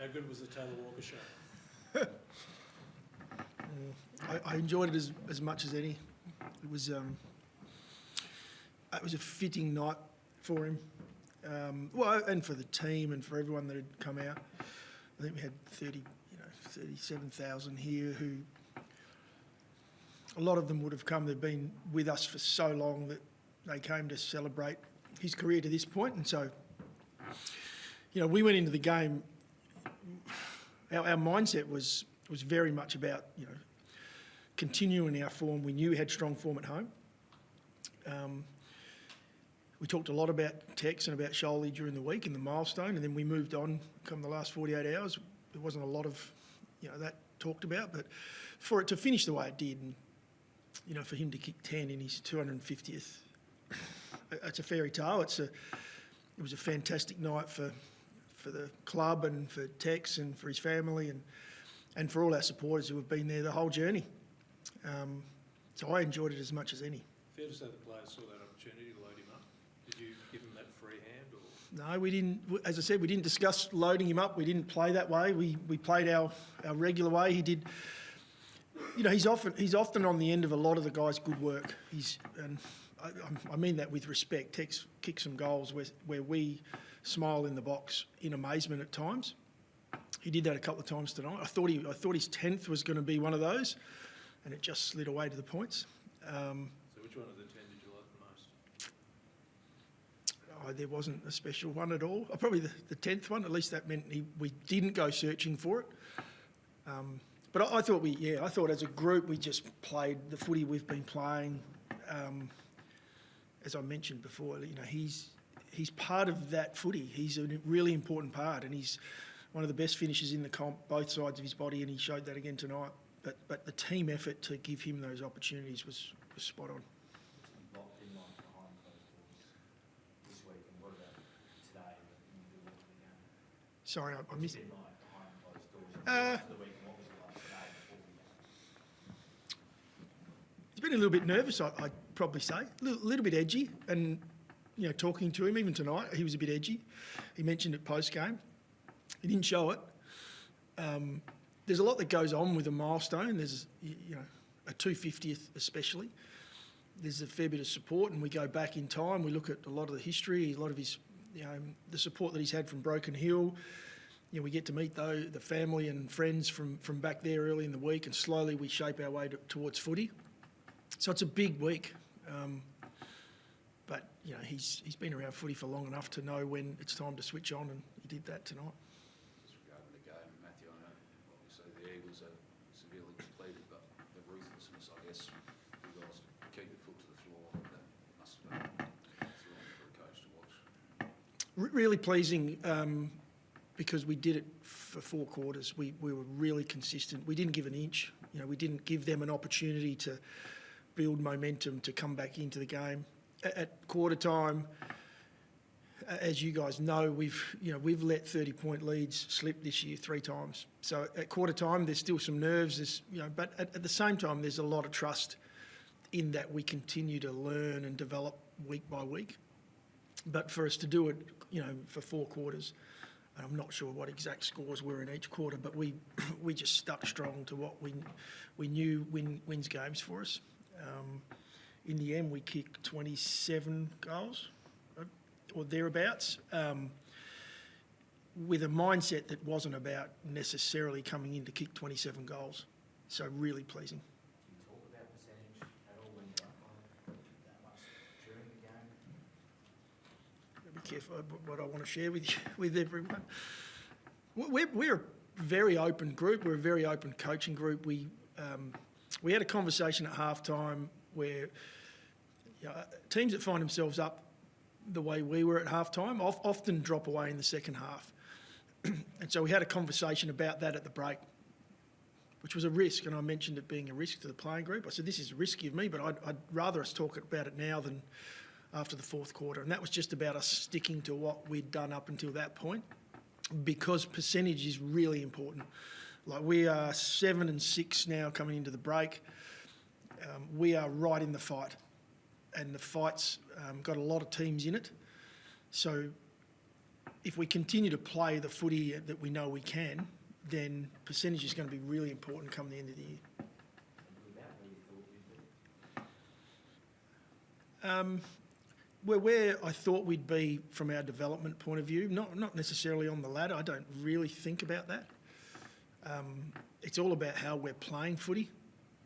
How good was the Taylor Walker show? I enjoyed it as much as any. It was a fitting night for him, and for the team and for everyone that had come out. I think we had 37,000 here who, a lot of them would have come. They've been with us for so long that they came to celebrate his career to this point. And so, we went into the game. Our mindset was very much about continuing our form. We knew we had strong form at home. We talked a lot about Tex and about Sholey during the week and the milestone, and then we moved on. Come the last 48 hours, there wasn't a lot of that talked about, but for it to finish the way it did, and for him to kick 10 in his 250th, it's a fairy tale. It was a fantastic night for the club and for Tex and for his family and for all our supporters who have been there the whole journey. So I enjoyed it as much as any. Fair to say the players saw that opportunity to load him up. Did you give them that free hand? Or? No, we didn't. As I said, we didn't discuss loading him up. We didn't play that way. We played our regular way. He did. He's often on the end of a lot of the guys' good work. I mean that with respect. Tex kicked some goals where we smile in the box in amazement at times. He did that a couple of times tonight. I thought his 10th was going to be one of those, and it just slid away to the points. So which one of the 10 did you like the most? There wasn't a special one at all. Probably the 10th one. At least that meant we didn't go searching for it. But I thought as a group we just played the footy we've been playing. As I mentioned before, he's part of that footy. He's a really important part, and he's one of the best finishers in the comp, both sides of his body, and he showed that again tonight. But the team effort to give him those opportunities was spot on. Locked in behind closed doors this week, and what about today? Sorry, I missed it. Behind closed doors. The week, and what was it like today before the game? He's been a little bit nervous, I'd probably say. A little bit edgy, and talking to him even tonight, he was a bit edgy. He mentioned it post game. He didn't show it. There's a lot that goes on with a milestone. There's a 250th especially. There's a fair bit of support, and we go back in time. We look at a lot of the history, a lot of his, the support that he's had from Broken Hill. We get to meet the family and friends from back there early in the week, and slowly we shape our way towards footy. So it's a big week. But he's been around footy for long enough to know when it's time to switch on, and he did that tonight. Just regarding the game, Matthew, I know obviously the Eagles are severely depleted, but the ruthlessness, I guess, you guys keep your foot to the floor. That must have been thrilling for a coach to watch. Really pleasing because we did it for 4 quarters. We were really consistent. We didn't give an inch. We didn't give them an opportunity to build momentum to come back into the game. At quarter time, as you guys know, we've let 30-point leads slip this year 3 times. So at quarter time, there's still some nerves. But at the same time, there's a lot of trust in that we continue to learn and develop week by week. But for us to do it, for 4 quarters, and I'm not sure what exact scores were in each quarter, but we just stuck strong to what we knew wins games for us. In the end, we kicked 27 goals or thereabouts, with a mindset that wasn't about necessarily coming in to kick 27 goals. So really pleasing. Do you talk about percentage at all when you're up on it that much during the game? Be careful what I want to share with everyone. We're a very open group. We're a very open coaching group. We had a conversation at halftime where teams that find themselves up the way we were at halftime often drop away in the second half. And so we had a conversation about that at the break, which was a risk, and I mentioned it being a risk to the playing group. I said, this is risky of me, but I'd rather us talk about it now than after the 4th quarter. And that was just about us sticking to what we'd done up until that point, because percentage is really important. Like, we are 7-6 now coming into the break. We are right in the fight, and the fight's got a lot of teams in it. So if we continue to play the footy that we know we can, then percentage is going to be really important come the end of the year. We're where I thought we'd be from our development point of view, not necessarily on the ladder. I don't really think about that. It's all about how we're playing footy,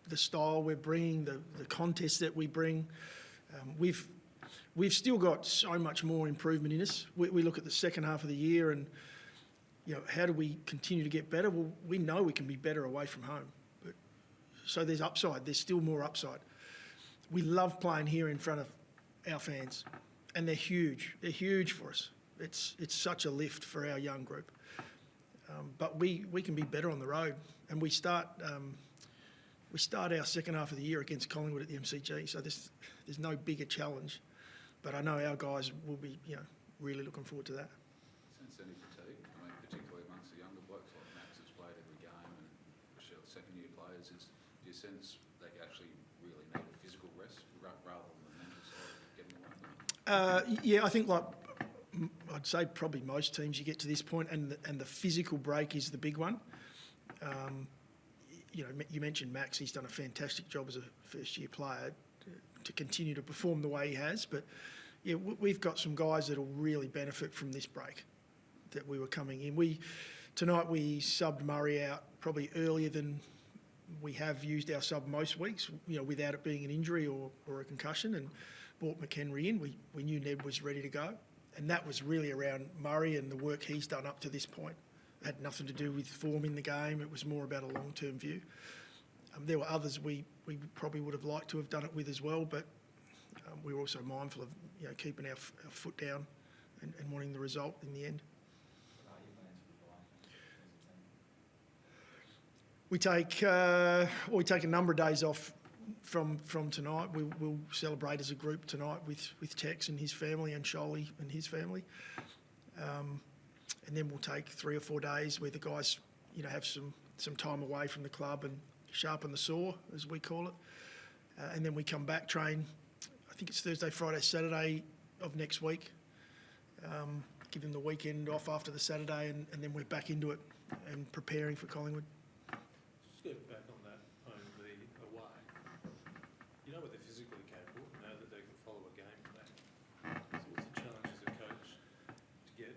the style we're bringing, the contest that we bring. We've still got so much more improvement in us. We look at the second half of the year and, how do we continue to get better? Well, we know we can be better away from home. So there's upside. There's still more upside. We love playing here in front of our fans, and they're huge. They're huge for us. It's such a lift for our young group. But we can be better on the road, and we start our second half of the year against Collingwood at the MCG. So there's no bigger challenge, but I know our guys will be really looking forward to that. Sense any fatigue? I mean, particularly amongst the younger blokes like Max who's played every game, and second-year players. Do you sense they actually really need a physical rest rather than the mental side of getting away from it? Yeah, I think I'd say probably most teams you get to this point, and the physical break is the big one. You mentioned Max; he's done a fantastic job as a first-year player to continue to perform the way he has. But yeah, we've got some guys that will really benefit from this break that we were coming in. Tonight we subbed Murray out probably earlier than we have used our sub most weeks, without it being an injury or a concussion, and brought McHenry in. We knew Ned was ready to go, and that was really around Murray and the work he's done up to this point. It had nothing to do with form in the game. It was more about a long-term view. There were others we probably would have liked to have done it with as well, but we were also mindful of keeping our foot down and wanting the result in the end. We take a number of days off from tonight. We'll celebrate as a group tonight with Tex and his family and Sholly and his family, and then we'll take 3 or 4 days where the guys have some time away from the club and sharpen the saw, as we call it, and then we come back, train. I think it's Thursday, Friday, Saturday of next week. Give them the weekend off after the Saturday, and then we're back into it and preparing for Collingwood. Just go back on that, on the away. You know what they're physically capable, know that they can follow a game from that. So what's the challenge as a coach to get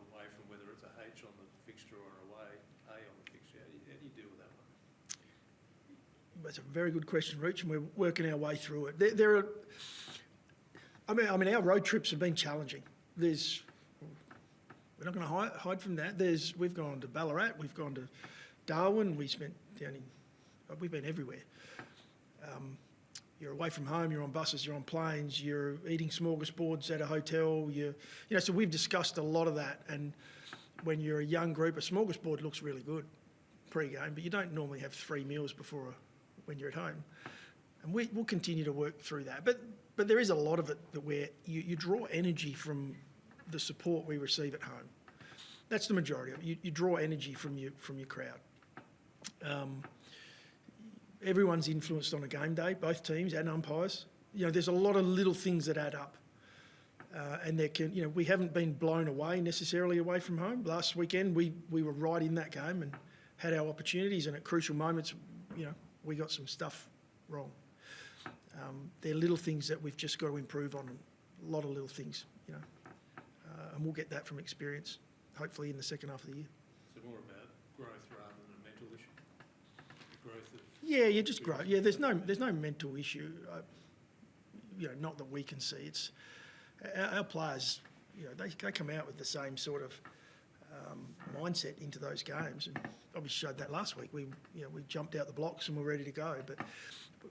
away from whether it's a H on the fixture or an away A on the fixture? How do you deal with that one? That's a very good question, Rich, and we're working our way through it. There are, I mean, our road trips have been challenging. We're not going to hide from that. We've gone to Ballarat, we've gone to Darwin, we've been everywhere. You're away from home, you're on buses, you're on planes, you're eating smorgasbords at a hotel, so we've discussed a lot of that, and when you're a young group, a smorgasbord looks really good pre-game, but you don't normally have 3 meals when you're at home. And we'll continue to work through that. But there is a lot of it that where you draw energy from the support we receive at home. That's the majority of it. You draw energy from your crowd. Everyone's influenced on a game day, both teams and umpires. There's a lot of little things that add up. And we haven't been blown away necessarily away from home. Last weekend we were right in that game and had our opportunities, and at crucial moments, we got some stuff wrong. They're little things that we've just got to improve on, a lot of little things, and we'll get that from experience, hopefully in the second half of the year. So more about growth rather than a mental issue? The growth of... Yeah, you just grow. Yeah, there's no mental issue, not that we can see. It's our players, they come out with the same sort of mindset into those games, and obviously showed that last week. We jumped out the blocks and we're ready to go, but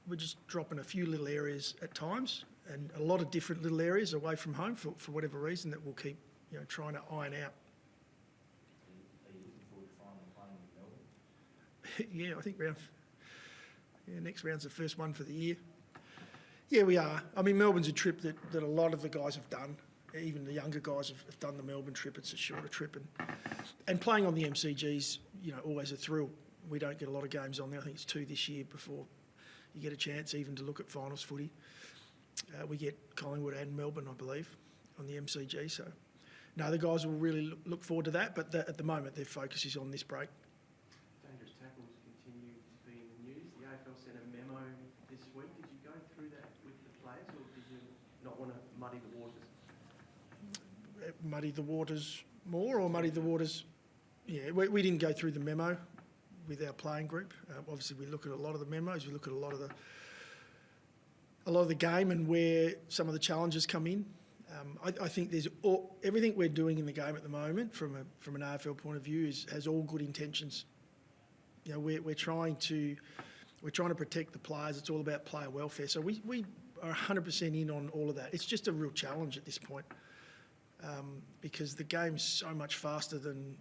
we're just dropping a few little areas at times, and a lot of different little areas away from home for whatever reason that we'll keep trying to iron out. Are you looking forward to finally playing with Melbourne? Yeah, I think next round's the first one for the year. Yeah, we are. I mean, Melbourne's a trip that a lot of the guys have done. Even the younger guys have done the Melbourne trip. It's a shorter trip, and playing on the MCG's always a thrill. We don't get a lot of games on there. I think it's 2 this year before you get a chance even to look at finals footy. We get Collingwood and Melbourne, I believe, on the MCG. So no, the guys will really look forward to that, but at the moment their focus is on this break. Dangerous tackles continue to be in the news. The AFL sent a memo this week. Did you go through that with the players, or did you not want to muddy the waters? Muddy the waters more, or muddy the waters? Yeah, we didn't go through the memo with our playing group. Obviously, we look at a lot of the memos. We look at a lot of the game and where some of the challenges come in. I think there's everything we're doing in the game at the moment from an AFL point of view has all good intentions. You know, we're trying to protect the players. It's all about player welfare. So we are 100% in on all of that. It's just a real challenge at this point because the game's so much faster than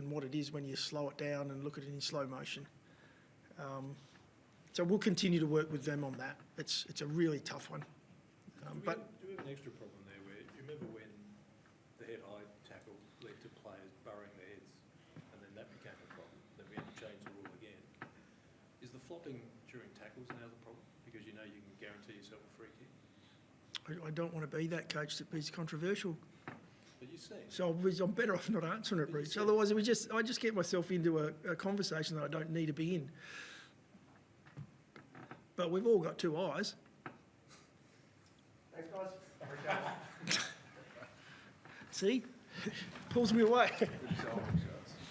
what it is when you slow it down and look at it in slow motion. So we'll continue to work with them on that. It's a really tough one. Do we have an extra problem there where, you remember when the head high tackle led to players burrowing their heads and then that became a problem, then we had to change the rule again. Is the flopping during tackles now the problem? Because you know you can guarantee yourself a free kick. I don't want to be that coach that is controversial. But you see, So I'm better off not answering it, Reach. Otherwise, I just get myself into a conversation that I don't need to be in. But we've all got two eyes. Thanks, guys. Appreciate it. See? Pulls me away. Good result.